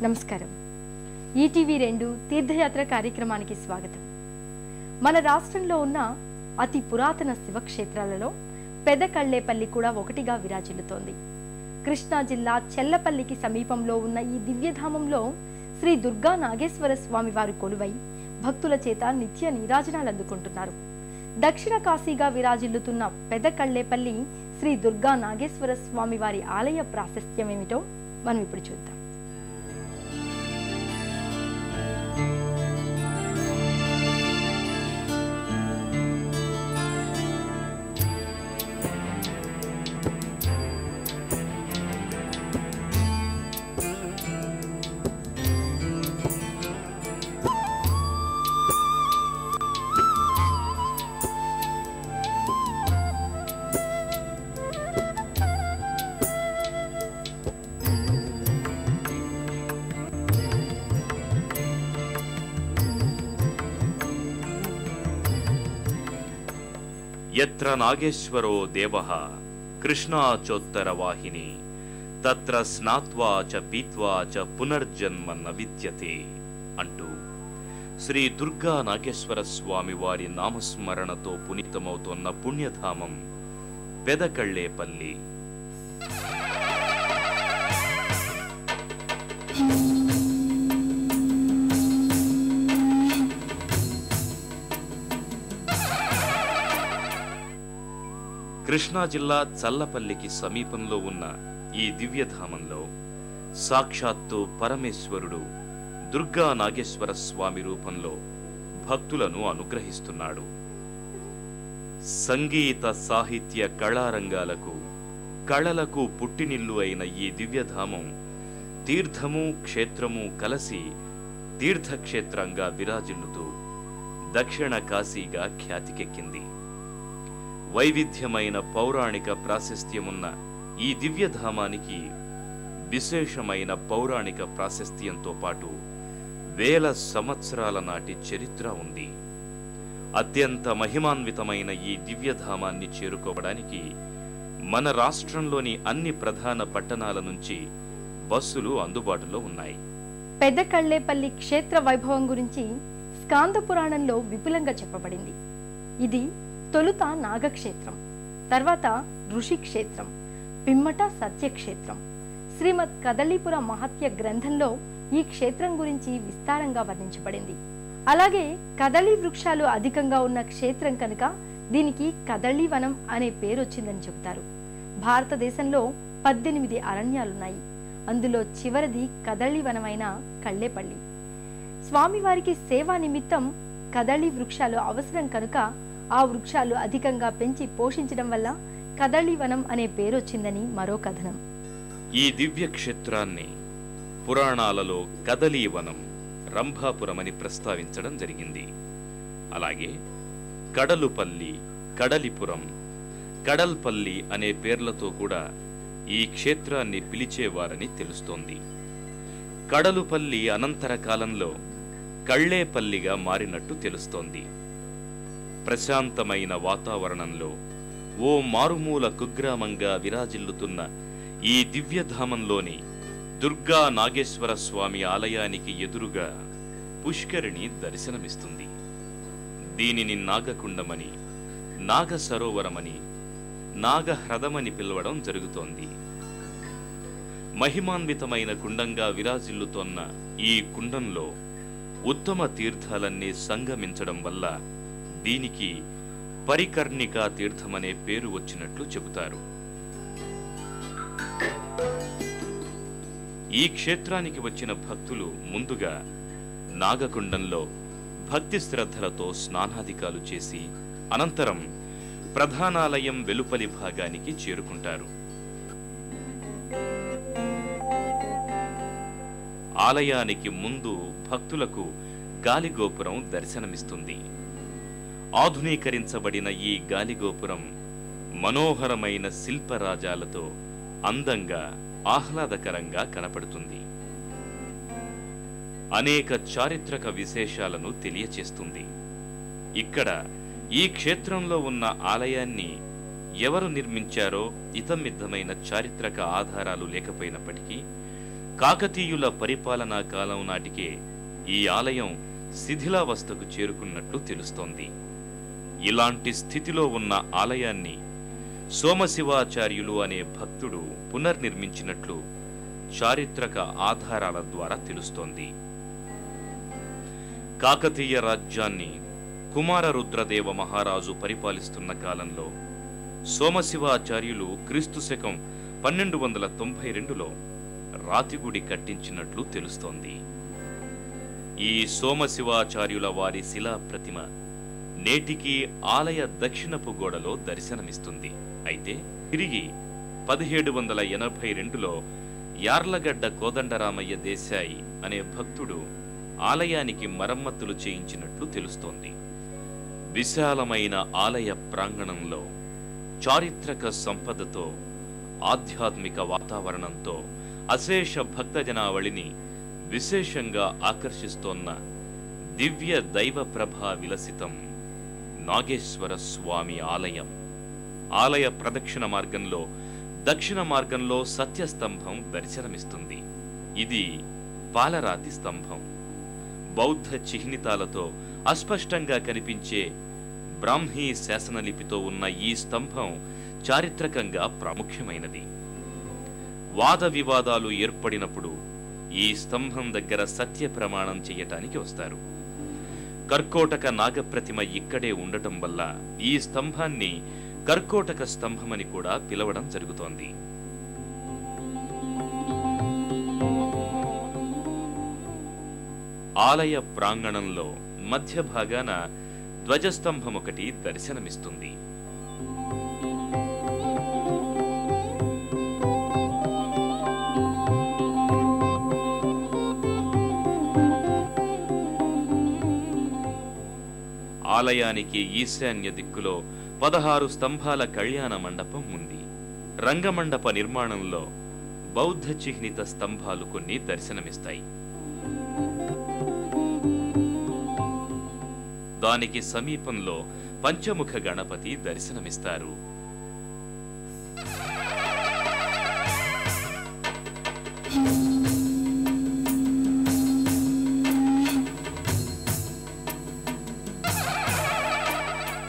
నమస్కారం. ఈటీవీ2 తీర్థయాత్ర కార్యక్రమానికి స్వాగతం. మన రాష్ట్రంలో ఉన్న అతి పురాతన శివక్షేత్రాలలో పెదకళ్ళేపల్లి కూడా ఒకటిగా విరాజిల్లుతోంది. కృష్ణా జిల్లా చెల్లపల్లికి సమీపంలో ఉన్న ఈ దివ్యధామంలో శ్రీ దుర్గా నాగేశ్వర స్వామి వారు కొలువై భక్తుల చేత నిత్య నీరాజనాలు అందుకుంటున్నారు. దక్షిణ కాశీగా విరాజిల్లుతున్న పెదకళ్ళేపల్లి శ్రీ దుర్గా నాగేశ్వర స్వామి వారి ఆలయ ప్రాశస్త్యం ఏమిటో మనం ఇప్పుడు చూద్దాం. యత్ర నాగేశ్వరో దేవః కృష్ణా చోత్తరవాహిని తత్ర స్నాత్వా చ పీత్వా చ పునర్జన్మ న విద్యతే అంటూ శ్రీ దుర్గా నాగేశ్వర స్వామి వారి నామస్మరణతో పునీతమవుతోన్న పుణ్యధామం పెదకళ్ళేపల్లి. కృష్ణా జిల్లా చల్లపల్లికి సమీపంలో ఉన్న ఈ దివ్యధామంలో సాక్షాత్తు పరమేశ్వరుడు దుర్గా నాగేశ్వర స్వామి రూపంలో భక్తులను అనుగ్రహిస్తున్నాడు. సంగీత సాహిత్య కళారంగాలకు కళలకు పుట్టినిల్లు అయిన ఈ దివ్యధామం తీర్థము క్షేత్రము కలసి తీర్థక్షేత్రంగా విరాజిల్లుతూ దక్షిణ కాశీగా ఖ్యాతికెక్కింది. వైవిధ్యమైన పౌరాణిక ప్రాశస్త్యమున్న ఈ దివ్యధామానికి విశేషమైన పౌరాణిక ప్రాశస్త్యంతో పాటు వేల సంవత్సరాల నాటి చరిత్ర ఉంది. అత్యంత మహిమాన్వితమైన ఈ దివ్యధామాన్ని చేరుకోవడానికి మన రాష్ట్రంలోని అన్ని ప్రధాన పట్టణాల నుంచి బస్సులు అందుబాటులో ఉన్నాయి. పెదకళ్ళేపల్లి క్షేత్ర వైభవం గురించి స్కాంద పురాణంలో విపులంగా చెప్పబడింది. ఇది తొలుత నాగక్షేత్రం, తర్వాత ఋషిక్షేత్రం, పిమ్మట సత్యక్షేత్రం. శ్రీమద్ కదలీపుర మహత్య గ్రంథంలో ఈ క్షేత్రం గురించి విస్తారంగా వర్ణించబడింది. అలాగే కదళీ వృక్షాలు అధికంగా ఉన్న క్షేత్రం కనుక దీనికి కదళీవనం అనే పేరు వచ్చిందని చెబుతారు. భారతదేశంలో 18 అరణ్యాలున్నాయి. అందులో చివరిది కదళీవనమైన కళ్ళేపల్లి. స్వామివారికి సేవా నిమిత్తం కదళీ వృక్షాలు అవసరం కనుక ఆ వృక్షాలు అధికంగా పెంచి పోషించడం వల్ల కదళీవనం అనే పేరు వచ్చిందని మరో కథనం. ఈ దివ్య క్షేత్రాన్ని పురాణాలలో కదలీవనం, రంభాపురమని ప్రస్తావించడం జరిగింది. అలాగే కడలుపల్లి, కడలిపురం, కడల్పల్లి అనే పేర్లతో కూడా ఈ క్షేత్రాన్ని పిలిచేవారని తెలుస్తోంది. కడలుపల్లి అనంతర కాలంలో కళ్ళేపల్లిగా మారినట్టు తెలుస్తోంది. ప్రశాంతమైన వాతావరణంలో ఓ మారుమూల కుగ్రామంగా విరాజిల్లుతున్న ఈ దివ్యధామంలోని దుర్గా నాగేశ్వర స్వామి ఆలయానికి ఎదురుగా పుష్కరిణి దర్శనమిస్తుంది. దీనిని నాగకుండమని, నాగ సరోవరమని, నాగహ్రదమని పిలవడం జరుగుతోంది. మహిమాన్వితమైన కుండంగా విరాజిల్లుతోన్న ఈ కుండంలో ఉత్తమ తీర్థాలన్నీ సంగమించడం వల్ల దీనికి పరికర్ణికా తీర్థమనే పేరు వచ్చినట్లు చెబుతారు. ఈ క్షేత్రానికి వచ్చిన భక్తులు ముందుగా నాగకుండంలో భక్తి శ్రద్ధలతో స్నానాధికాలు చేసి అనంతరం ప్రధానాలయం వెలుపలి భాగానికి చేరుకుంటారు. ఆలయానికి ముందు భక్తులకు గాలిగోపురం దర్శనమిస్తుంది. ఆధునీకరించబడిన ఈ గాలిగోపురం మనోహరమైన శిల్పరాజాలతో అందంగా ఆహ్లాదకరంగా కనపడుతుంది. అనేక చారిత్రక విశేషాలను తెలియచేస్తుంది. ఇక్కడ ఈ క్షేత్రంలో ఉన్న ఆలయాన్ని ఎవరు నిర్మించారో ఇతమిద్దమైన చారిత్రక ఆధారాలు లేకపోయినప్పటికీ కాకతీయుల పరిపాలనా కాలం నాటికే ఈ ఆలయం శిథిలావస్థకు చేరుకున్నట్లు తెలుస్తోంది. ఇలాంటి స్థితిలో ఉన్న ఆలయాన్ని సోమశివాచార్యులు అనే భక్తుడు పునర్నిర్మించినట్లు చారిత్రక ఆధారాల ద్వారా తెలుస్తోంది. కాకతీయ రాజ్యాన్ని కుమారరుద్రదేవ మహారాజు పరిపాలిస్తున్న కాలంలో సోమశివాచార్యులు క్రీస్తు శకం 1292లో రాతిగుడి కట్టించినట్లు తెలుస్తోంది. ఈ సోమశివాచార్యుల వారి శిలా ప్రతిమ నేటికి ఆలయ దక్షిణపు గోడలో దర్శనమిస్తుంది. అయితే తిరిగి 1782లో యార్లగడ్డ కోదండరామయ్య దేశాయి అనే భక్తుడు ఆలయానికి మరమ్మతులు చేయించినట్లు తెలుస్తోంది. విశాలమైన ఆలయ ప్రాంగణంలో చారిత్రక సంపదతో, ఆధ్యాత్మిక వాతావరణంతో అశేష భక్తజనావళిని విశేషంగా ఆకర్షిస్తోన్న దివ్య దైవ ప్రభా విలసితం నాగేశ్వర స్వామి ఆలయం. ఆలయ ప్రదక్షిణ మార్గంలో దక్షిణ మార్గంలో సత్యస్తంభం దర్శనమిస్తుంది. ఇది పాలరాతి స్తంభం. బౌద్ధ చిహ్నితాలతో అస్పష్టంగా కనిపించే బ్రాహ్మీ శాసనలిపితో ఉన్న ఈ స్తంభం చారిత్రకంగా ప్రాముఖ్యమైనది. వాద వివాదాలు ఏర్పడినప్పుడు ఈ స్తంభం దగ్గర సత్య ప్రమాణం చేయటానికి వస్తారు. కర్కోటక నాగప్రతిమ ఇక్కడే ఉండటం వల్ల ఈ స్తంభాన్ని కర్కోటక స్తంభమని కూడా పిలవడం జరుగుతోంది. ఆలయ ప్రాంగణంలో మధ్య భాగాన ధ్వజస్తంభం ఒకటి దర్శనమిస్తుంది. ఆలయానికి ఈశాన్య దిక్కులో 16 స్తంభాల కళ్యాణ మండపం ఉంది. రంగమండప నిర్మాణంలో బౌద్ధ చిహ్నిత స్తంభాలు కొన్ని దర్శనమిస్తాయి. దానికి సమీపంలో పంచముఖ గణపతి దర్శనమిస్తారు.